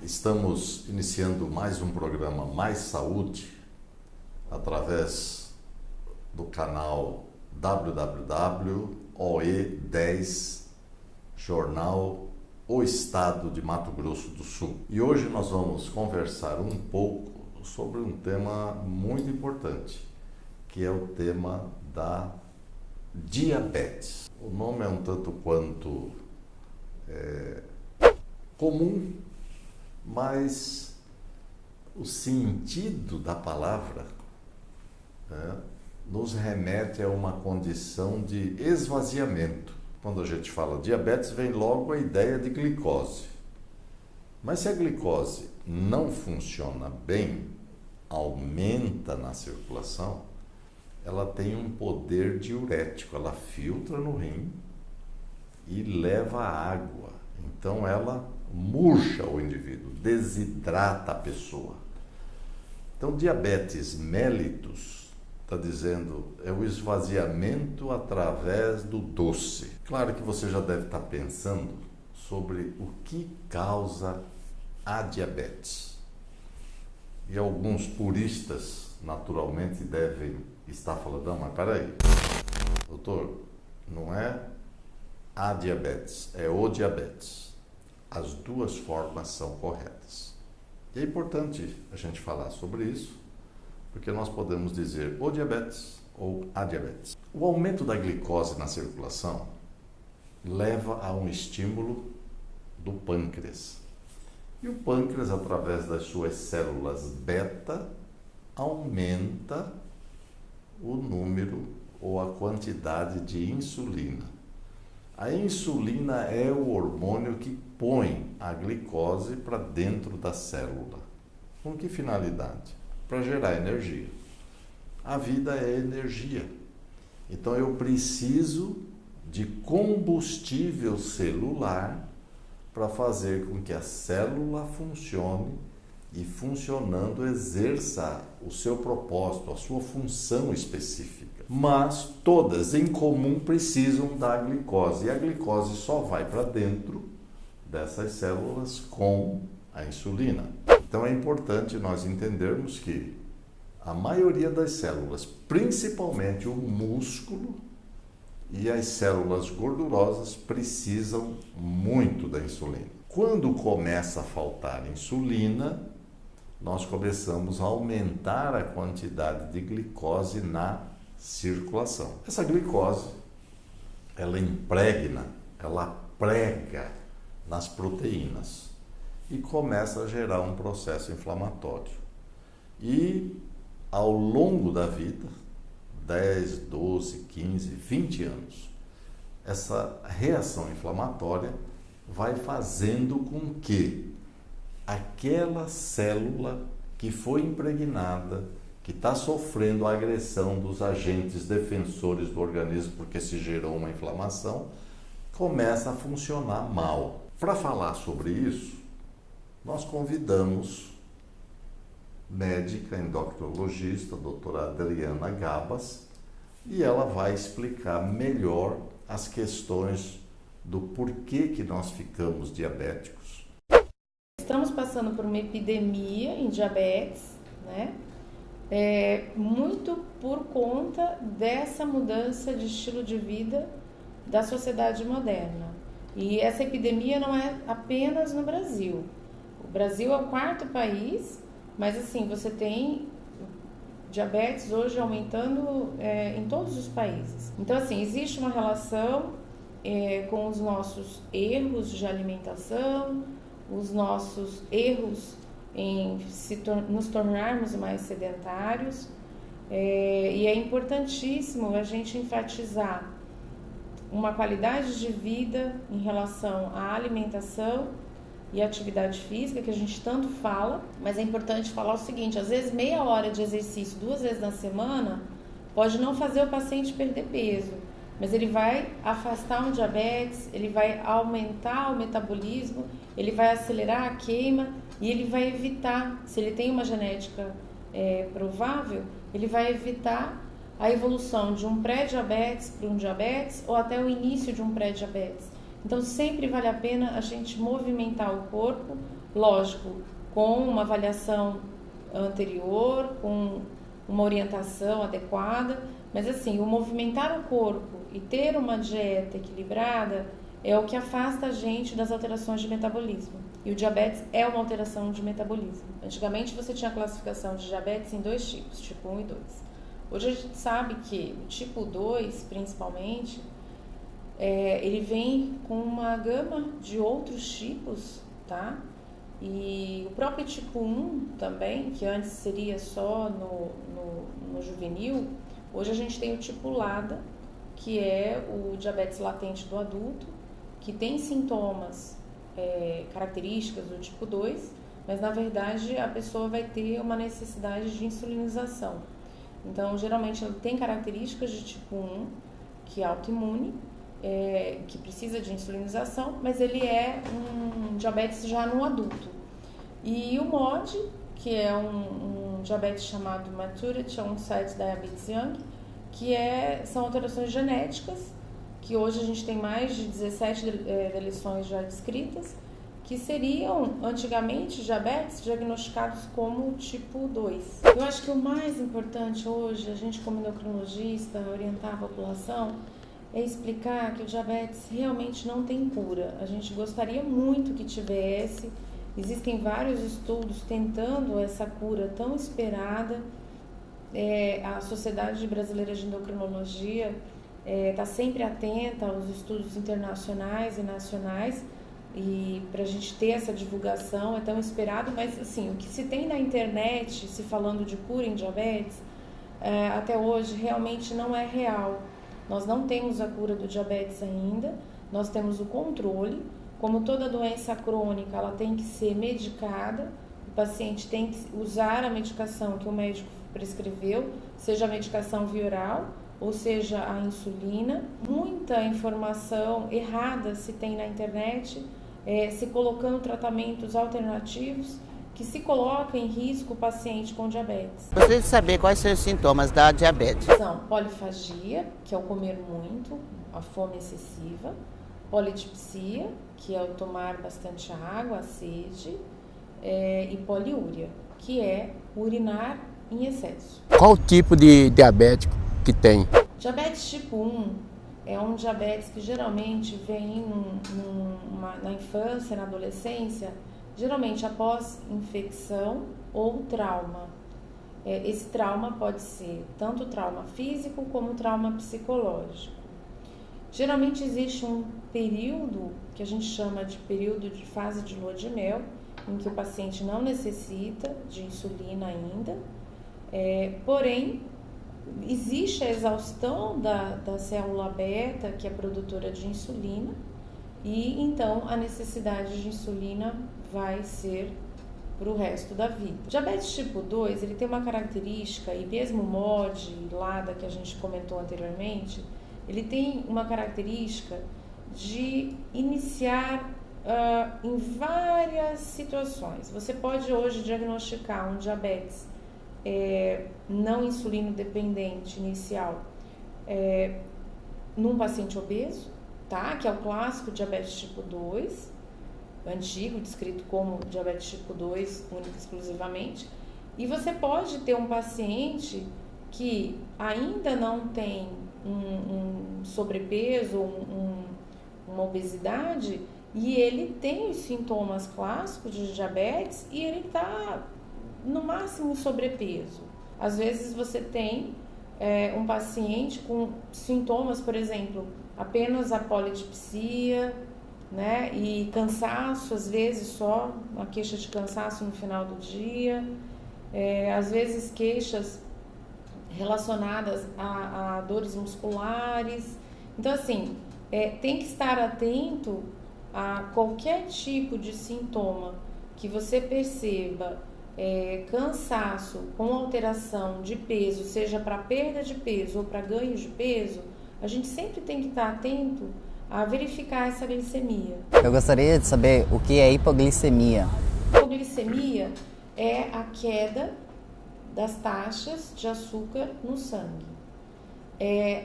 Estamos iniciando mais um programa Mais Saúde através do canal www.OE10 Jornal O Estado de Mato Grosso do Sul. E hoje nós vamos conversar um pouco sobre um tema muito importante, que é o tema da diabetes. O nome é um tanto quanto comum, mas o sentido da palavra nos remete a uma condição de esvaziamento. Quando a gente fala diabetes, vem logo a ideia de glicose. Mas se a glicose não funciona bem, aumenta na circulação, ela tem um poder diurético, ela filtra no rim e leva água. Então ela murcha o indivíduo, desidrata a pessoa. Então diabetes mellitus está dizendo é o esvaziamento através do doce. Claro que você já deve estar pensando sobre o que causa a diabetes. E alguns puristas naturalmente devem estar falando, não, mas peraí, doutor, não é a diabetes, é o diabetes. As duas formas são corretas. E é importante a gente falar sobre isso, porque nós podemos dizer o diabetes ou a diabetes. O aumento da glicose na circulação leva a um estímulo do pâncreas. E o pâncreas, através das suas células beta, aumenta o número ou a quantidade de insulina. A insulina é o hormônio que põe a glicose para dentro da célula. Com que finalidade? Para gerar energia. A vida é energia. Então eu preciso de combustível celular para fazer com que a célula funcione e, funcionando, exerça o seu propósito, a sua função específica. Mas todas em comum precisam da glicose, e a glicose só vai para dentro dessas células com a insulina. Então é importante nós entendermos que a maioria das células, principalmente o músculo e as células gordurosas, precisam muito da insulina. Quando começa a faltar insulina, nós começamos a aumentar a quantidade de glicose na circulação. Essa glicose, ela impregna, ela prega nas proteínas e começa a gerar um processo inflamatório. E ao longo da vida, 10, 12, 15, 20 anos, essa reação inflamatória vai fazendo com que aquela célula que foi impregnada, que está sofrendo a agressão dos agentes defensores do organismo, porque se gerou uma inflamação, começa a funcionar mal. Para falar sobre isso, nós convidamos médica endocrinologista, a doutora Adriana Gabas, e ela vai explicar melhor as questões do porquê que nós ficamos diabéticos. Estamos passando por uma epidemia em diabetes, né? Muito por conta dessa mudança de estilo de vida da sociedade moderna. E essa epidemia não é apenas no Brasil. O Brasil é o quarto país, mas assim, você tem diabetes hoje aumentando em todos os países. Então assim, existe uma relação com os nossos erros de alimentação, os nossos erros em nos tornarmos mais sedentários, e é importantíssimo a gente enfatizar uma qualidade de vida em relação à alimentação e atividade física, que a gente tanto fala, mas é importante falar o seguinte: às vezes meia hora de exercício 2 vezes na semana pode não fazer o paciente perder peso, mas ele vai afastar um diabetes, ele vai aumentar o metabolismo, ele vai acelerar a queima e ele vai evitar, se ele tem uma genética provável, ele vai evitar a evolução de um pré-diabetes para um diabetes ou até o início de um pré-diabetes. Então, sempre vale a pena a gente movimentar o corpo, lógico, com uma avaliação anterior, com uma orientação adequada, mas assim, o movimentar o corpo e ter uma dieta equilibrada é o que afasta a gente das alterações de metabolismo. E o diabetes é uma alteração de metabolismo. Antigamente você tinha a classificação de diabetes em 2 tipos, tipo 1 e 2. Hoje a gente sabe que o tipo 2, principalmente, ele vem com uma gama de outros tipos, tá? E o próprio tipo 1 também, que antes seria só no juvenil, hoje a gente tem o tipo LADA, que é o diabetes latente do adulto, que tem sintomas, características do tipo 2, mas na verdade a pessoa vai ter uma necessidade de insulinização. Então, geralmente ela tem características de tipo 1, que é autoimune, que precisa de insulinização, mas ele é um diabetes já no adulto. E o MOD, que é um diabetes chamado Maturity Onset Diabetes Young, que são alterações genéticas, que hoje a gente tem mais de 17 deleções já descritas, que seriam, antigamente, diabetes diagnosticados como tipo 2. Eu acho que o mais importante hoje, a gente como endocrinologista, orientar a população, é explicar que o diabetes realmente não tem cura. A gente gostaria muito que tivesse, existem vários estudos tentando essa cura tão esperada. A Sociedade Brasileira de Endocrinologia está sempre atenta aos estudos internacionais e nacionais, e para a gente ter essa divulgação é tão esperado, mas assim, o que se tem na internet, se falando de cura em diabetes, até hoje realmente não é real. Nós não temos a cura do diabetes ainda, nós temos o controle. Como toda doença crônica, ela tem que ser medicada, o paciente tem que usar a medicação que o médico prescreveu, seja a medicação via oral, ou seja, a insulina. Muita informação errada se tem na internet, se colocando tratamentos alternativos que se coloca em risco o paciente com diabetes. Gostaria de saber quais são os sintomas da diabetes. São polifagia, que é o comer muito, a fome excessiva, polidipsia, que é o tomar bastante água, a sede, e poliúria, que é urinar em excesso. Qual tipo de diabetes que tem? Diabetes tipo 1 é um diabetes que geralmente vem na infância, na adolescência, geralmente após infecção ou trauma. Esse trauma pode ser tanto trauma físico como trauma psicológico. Geralmente existe um período que a gente chama de período de fase de lua de mel, em que o paciente não necessita de insulina ainda, porém existe a exaustão da célula beta, que é produtora de insulina, e então a necessidade de insulina vai ser para o resto da vida. O diabetes tipo 2, ele tem uma característica, e mesmo o MOD e LADA que a gente comentou anteriormente, ele tem uma característica de iniciar em várias situações. Você pode hoje diagnosticar um diabetes não insulino dependente inicial num paciente obeso, tá? Que é o clássico diabetes tipo 2, antigo, descrito como diabetes tipo 2, único e exclusivamente. E você pode ter um paciente que ainda não tem um sobrepeso, uma obesidade, e ele tem os sintomas clássicos de diabetes e ele está no máximo sobrepeso. Às vezes você tem um paciente com sintomas, por exemplo, apenas a polidipsia, né, e cansaço, às vezes só uma queixa de cansaço no final do dia, às vezes queixas relacionadas a dores musculares. Então, assim, tem que estar atento a qualquer tipo de sintoma que você perceba, cansaço com alteração de peso, seja para perda de peso ou para ganho de peso, a gente sempre tem que estar atento a verificar essa glicemia. Eu gostaria de saber o que é hipoglicemia. Hipoglicemia é a queda das taxas de açúcar no sangue.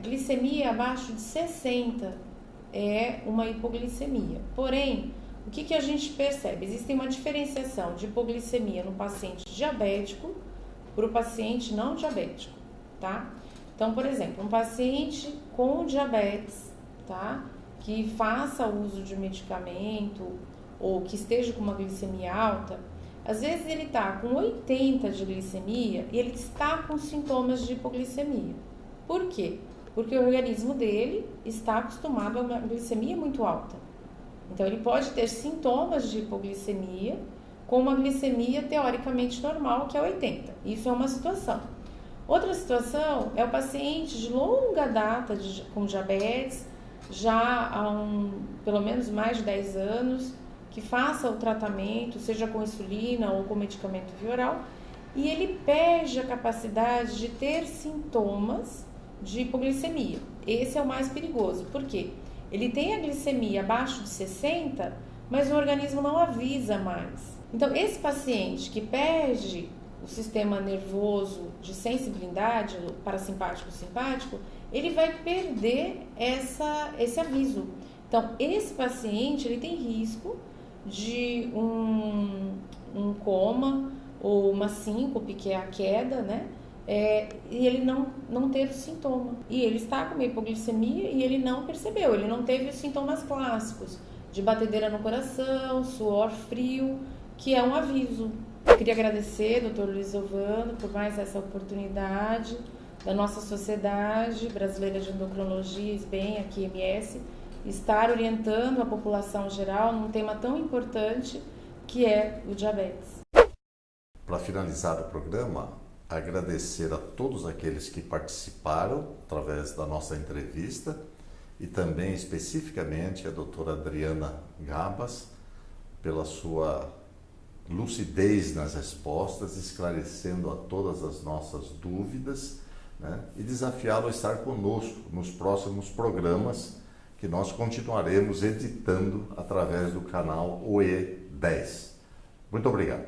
Glicemia abaixo de 60 é uma hipoglicemia. Porém, o que a gente percebe? Existe uma diferenciação de hipoglicemia no paciente diabético para o paciente não diabético, tá? Então, por exemplo, um paciente com diabetes, tá? Que faça uso de medicamento ou que esteja com uma glicemia alta, às vezes ele está com 80 de glicemia e ele está com sintomas de hipoglicemia. Por quê? Porque o organismo dele está acostumado a uma glicemia muito alta. Então, ele pode ter sintomas de hipoglicemia com uma glicemia teoricamente normal, que é 80. Isso é uma situação. Outra situação é o paciente de longa data com diabetes, já há pelo menos mais de 10 anos, que faça o tratamento, seja com insulina ou com medicamento via oral, e ele perde a capacidade de ter sintomas de hipoglicemia. Esse é o mais perigoso. Por quê? Ele tem a glicemia abaixo de 60, mas o organismo não avisa mais. Então, esse paciente que perde o sistema nervoso de sensibilidade, parasimpático e simpático, ele vai perder esse aviso. Então, esse paciente ele tem risco de um coma ou uma síncope, que é a queda, né? E ele não ter o sintoma. E ele está com uma hipoglicemia e ele não percebeu, ele não teve os sintomas clássicos de batedeira no coração, suor frio, que é um aviso. Eu queria agradecer, Dr. Luiz Ovando, por mais essa oportunidade da nossa Sociedade Brasileira de Endocrinologia, SBEM, aqui MS, estar orientando a população geral num tema tão importante que é o diabetes. Para finalizar o programa, agradecer a todos aqueles que participaram através da nossa entrevista e também especificamente a doutora Adriana Gabas pela sua lucidez nas respostas, esclarecendo a todas as nossas dúvidas, né? E desafiá-lo a estar conosco nos próximos programas que nós continuaremos editando através do canal OE10. Muito obrigado.